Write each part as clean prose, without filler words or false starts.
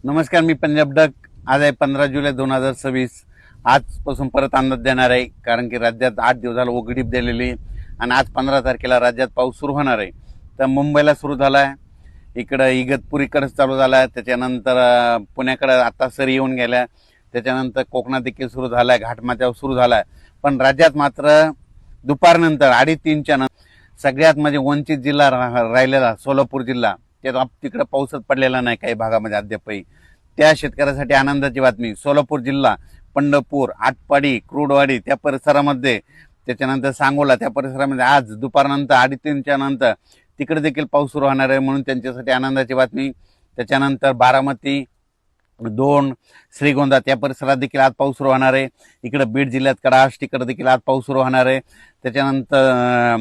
नमस्कार, मी पंजाब डक. आज आहे 15 जुलै 2026. आजपासून परत अंदाज देणार आहे, कारण की राज्यात 8 दिवस झालं उघडीप दिलेली आणि आज 15 तारखेला राज्यात पाऊस सुरू होणार आहे. तर मुंबईला सुरू झाला आहे, इकडं इगतपुरीकडे चालू झाला आहे, त्याच्यानंतर पुण्याकडे आता सरी येऊन गेल्या, त्याच्यानंतर कोकणात देखील सुरू झाला आहे, घाटमाथ्यावर सुरू झाला आहे. पण राज्यात मात्र दुपारनंतर 2:30च्या नंतर सगळ्यात म्हणजे वंचित जिल्हा राहिलेला सोलापूर जिल्हा, त्यात तिकडे पाऊसच पडलेला नाही काही भागामध्ये अद्यापही. त्या शेतकऱ्यासाठी आनंदाची बातमी. सोलापूर जिल्हा, पंढरपूर, आटपाडी, क्रूडवाडी त्या परिसरामध्ये, त्याच्यानंतर सांगोला त्या परिसरामध्ये आज दुपारनंतर 2:30च्या नंतर तिकडे देखील पाऊस सुरू होणार आहे, म्हणून त्यांच्यासाठी आनंदाची बातमी. त्याच्यानंतर बारामती, दोन, श्रीगोंदा त्या परिसरात देखील आज पाऊस सुरू होणार आहे. इकडे बीड जिल्ह्यात कडाश तिकडे देखील आज पाऊस सुरू होणार आहे. त्याच्यानंतर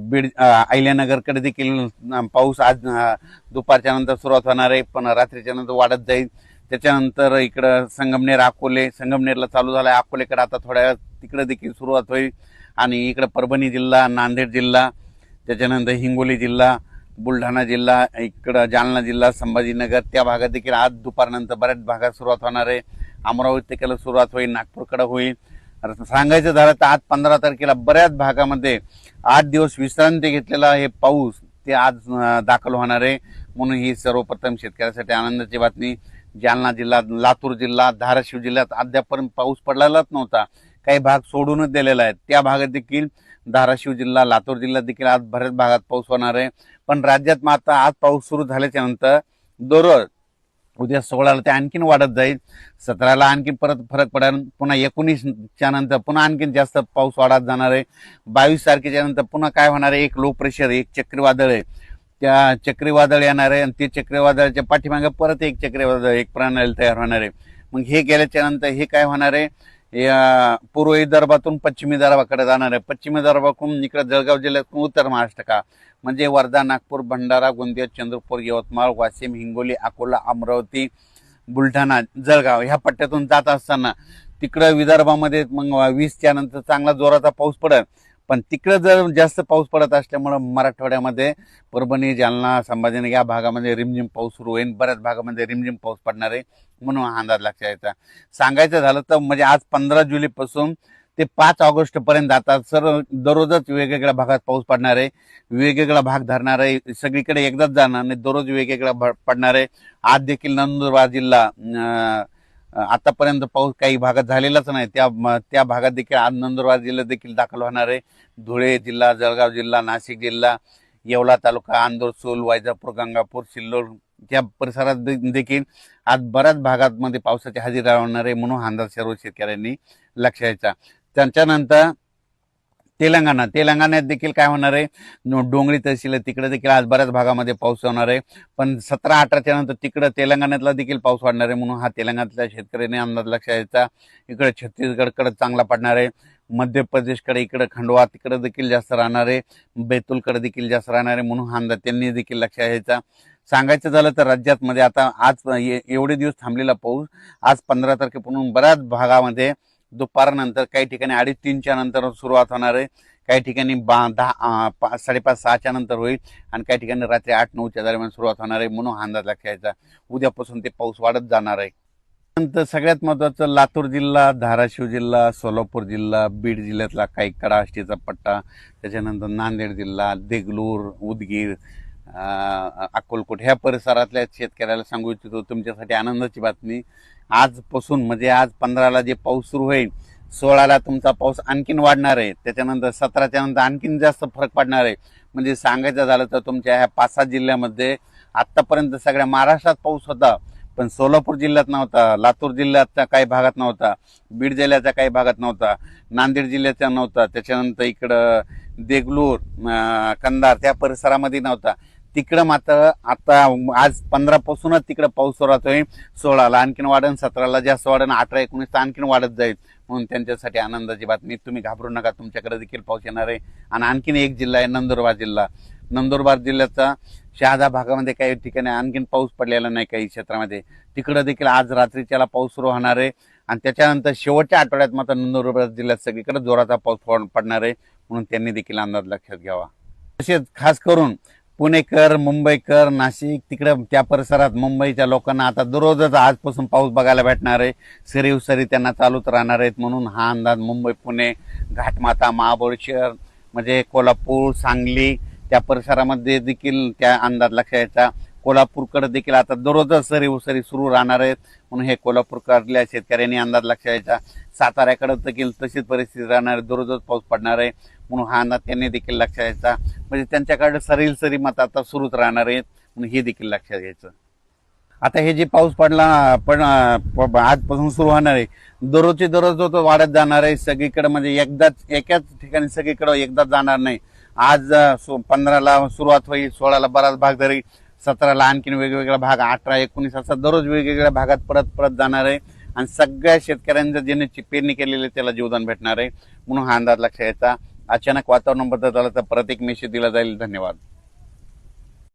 बीड अहिल्यानगरकडे देखील पाऊस आज दुपारच्या नंतर सुरुवात होणार आहे, पण रात्रीच्या नंतर वाढत जाईल. त्याच्यानंतर इकडं संगमनेर, अकोले, संगमनेरला चालू झाला आहे, अकोलेकडे आता थोड्या वेळात तिकडे देखील सुरुवात होईल. आणि इकडे परभणी जिल्हा, नांदेड जिल्हा, त्याच्यानंतर हिंगोली जिल्हा, बुलढाणा जिल्हा, इकडं जालना जिल्हा, संभाजीनगर त्या भागात देखील आज दुपारनंतर बऱ्याच भागात सुरुवात होणार आहे. अमरावती देखील सुरुवात होईल, नागपूरकडे होईल. सांगायचं झालं तर आज 15 तारखेला बऱ्याच भागामध्ये 8 दिवस विश्रांती घेतलेला हे पाऊस ते आज दाखल होणार आहे, म्हणून ही सर्वप्रथम शेतकऱ्यासाठी आनंदाची बातमी. जालना जिल्हा, लातूर जिल्हा, धाराशिव जिल्ह्यात अद्यापर्यंत पाऊस पडलेलाच नव्हता, काही भाग सोडूनच दिलेला आहे. त्या भागात देखील धाराशिव जिल्हा, लातूर जिल्ह्यात देखील आज बऱ्याच भागात पाऊस होणार आहे. पण राज्यात मात्र आज पाऊस सुरू झाल्याच्या नंतर दररोज उद्या 16ला ते आणखीन वाढत जाईल, 17ला आणखीन परत फरक पडेल, पुन्हा 19च्या नंतर पुन्हा आणखीन जास्त पाऊस वाढत जाणार आहे. 22 तारखेच्या नंतर पुन्हा काय होणार आहे, एक लो प्रेशर, एक चक्रीवादळ आहे, त्या चक्रीवादळ येणार आहे आणि ते चक्रीवादळाच्या पाठीमागे परत एक चक्रीवादळ, एक प्रणाली तयार होणार आहे. मग हे गेल्याच्या नंतर हे काय होणार आहे, पूर्व विदर्भातून पश्चिमी विदर्भाकडे जाणार आहे, पश्चिमी विदर्भाकडून इकडे जळगाव जिल्ह्यातून उत्तर महाराष्ट्र का म्हणजे वर्धा, नागपूर, भंडारा, गोंदिया, चंद्रपूर, यवतमाळ, वाशिम, हिंगोली, अकोला, अमरावती, बुलढाणा, जळगाव ह्या पट्ट्यातून जात असताना तिकडं विदर्भामध्ये मग 20च्या नंतर चांगला जोराचा पाऊस पडेल. पण तिकडं जर जास्त पाऊस पडत असल्यामुळं मराठवाड्यामध्ये परभणी, जालना, संभाजीनगर या भागामध्ये रिमझिम पाऊस सुरू होईल, बऱ्याच भागामध्ये रिमझिम पाऊस पडणार आहे, म्हणून हा अंदाज लक्षात यायचा. सांगायचं झालं तर म्हणजे आज 15 जुलैपासून ते 5 ऑगस्ट पर्यंत आता दररोजच वेगवेगळ्या भागात पाऊस पडणार आहे, वेगवेगळा भाग धरणार आहे, सगळीकडे एकदाच जाणार नाही, दररोज वेगवेगळा पडणार आहे. आज देखील नंदुरबार जिल्हा, आतापर्यंत पाऊस काही भागात झालेलाच नाही, त्या भागात देखील आज नंदुरबार जिल्ह्यात देखील दाखल होणार आहे. धुळे जिल्हा, जळगाव जिल्हा, नाशिक जिल्हा, येवला तालुका, अंदोर, वैजापूर, गंगापूर, सिल्लोड त्या परिसरात देखील आज बऱ्याच भागांमध्ये पावसाची हजेरी लावणार आहे, म्हणून अंदाज सर्व शेतकऱ्यांनी लक्षात यायचा. त्याच्यानंतर तेलंगणात देखील काय होणार आहे, डोंगरी तहसील आहे तिकडे देखील आज बऱ्याच भागामध्ये पाऊस होणार आहे. पण 17-18च्या नंतर तिकडे तेलंगणातला देखील पाऊस वाढणार आहे, म्हणून हा तेलंगणातल्या शेतकऱ्यांनी अंदाज लक्षात यायचा. इकडे छत्तीसगडकडे चांगला पडणार आहे, मध्य प्रदेशकडे इकडे खंडवा तिकडे देखील जास्त राहणार आहे, बैतूलकडे देखील जास्त राहणार आहे, म्हणून हा अंदाज त्यांनी देखील लक्षात यायचा. सांगायचं झालं तर राज्यात मध्ये आता आज एवढे दिवस थांबलेला पाऊस आज 15 तारखेपासून बऱ्याच भागामध्ये दुपारनंतर काही ठिकाणी 2:30-3च्या नंतर सुरुवात होणार आहे, काही ठिकाणी 5:30-6च्या नंतर होईल आणि काही ठिकाणी रात्री 8-9च्या दरम्यान सुरुवात होणार आहे, म्हणून हा अंदाज लक्षात यायचा. उद्यापासून ते पाऊस वाढत जाणार आहे. नंतर सगळ्यात महत्त्वाचं लातूर जिल्हा, धाराशिव जिल्हा, सोलापूर जिल्हा, बीड जिल्ह्यातला काही कडाष्टीचा पट्टा, त्याच्यानंतर नांदेड जिल्हा, देगलूर, उदगीर, अक्कलकोट ह्या परिसरातल्या शेतकऱ्याला सांगू इच्छितो तुमच्यासाठी आनंदाची बातमी. आजपासून म्हणजे आज 15ला जे पाऊस सुरू होईल, 16ला तुमचा पाऊस आणखीन वाढणार आहे, त्याच्यानंतर 17च्या नंतर आणखीन जास्त फरक पडणार आहे. म्हणजे सांगायचं झालं तर तुमच्या ह्या 5-7 जिल्ह्यामध्ये आतापर्यंत सगळ्या महाराष्ट्रात पाऊस होता, पण सोलापूर जिल्ह्यात नव्हता, लातूर जिल्ह्याच्या काही भागात नव्हता, बीड जिल्ह्याच्या काही भागात नव्हता, नांदेड जिल्ह्याच्या नव्हता, त्याच्यानंतर इकडं देगलूर, कंधार त्या परिसरामध्ये नव्हता. तिकडं मात्र आता आज 15पासूनच तिकडं पाऊस सुरुवात होईल, 16ला आणखीन वाढेल, 17ला जास्त वाढेल, 18-19 आणखीन वाढत जाईल, म्हणून त्यांच्यासाठी आनंदाची बातमी. तुम्ही घाबरू नका, तुमच्याकडे देखील पाऊस येणार आहे. आणि आणखीन एक जिल्हा आहे नंदुरबार जिल्हा. नंदुरबार जिल्ह्याचा शहादा भागामध्ये काही ठिकाणी आणखीन पाऊस पडलेला नाही, काही क्षेत्रामध्ये तिकडं देखील आज रात्रीच्याला पाऊस सुरू होणार आहे. आणि त्याच्यानंतर शेवटच्या आठवड्यात मात्र नंदुरबार जिल्ह्यात सगळीकडे जोराचा पाऊस पडणार आहे, म्हणून त्यांनी देखील अंदाज लक्षात घ्यावा. तसेच खास करून पुणेकर, मुंबईकर, नाशिक तिकडे त्या परिसरात मुंबईच्या लोकांना आता दररोजच आजपासून पाऊस बघायला भेटणार आहे. सरी उसरी त्यांना चालूच राहणार आहेत. म्हणून हा अंदाज मुंबई, पुणे, घाटमाता, महाबळेश्वर म्हणजे कोल्हापूर, सांगली त्या परिसरामध्ये देखील त्या अंदाज लक्षात यायचा. कोल्हापूरकडे देखील आता दररोजच सरी उसरी सुरू राहणार आहेत. म्हणून हे कोल्हापूरकडल्या शेतकऱ्यांनी अंदाज लक्षात यायचा. साताऱ्याकडे देखील तशीच परिस्थिती राहणार आहे, दररोजच पाऊस पडणार आहे. म्हणून हा अंदाज त्यांनी देखील लक्षात यायचा. म्हणजे त्यांच्याकडे सरी मत आता सुरूच राहणार आहेत. म्हणून हे देखील लक्षात घ्यायचं. आता हे जे पाऊस पडला पण आजपासून सुरू होणार आहे, दररोजची दररोज तो वाढत जाणार आहे. सगळीकडे म्हणजे एकाच ठिकाणी सगळीकडे एकदाच जाणार नाही. आज 15ला सुरुवात होईल, 16ला बराच भाग तरी, 17ला आणखीन वेगवेगळा भाग, 18, 19 असा दररोज वेगवेगळ्या भागात परत जाणार आहे. आणि सगळ्या शेतकऱ्यांचं ज्यांनी पेरणी केलेली त्याला जीवदान भेटणार आहे. म्हणून हा अंदाज लक्षात यायचा. अचानक वातावरण बदल झाला तर परत एक मेसेज दिला जाईल. धन्यवाद.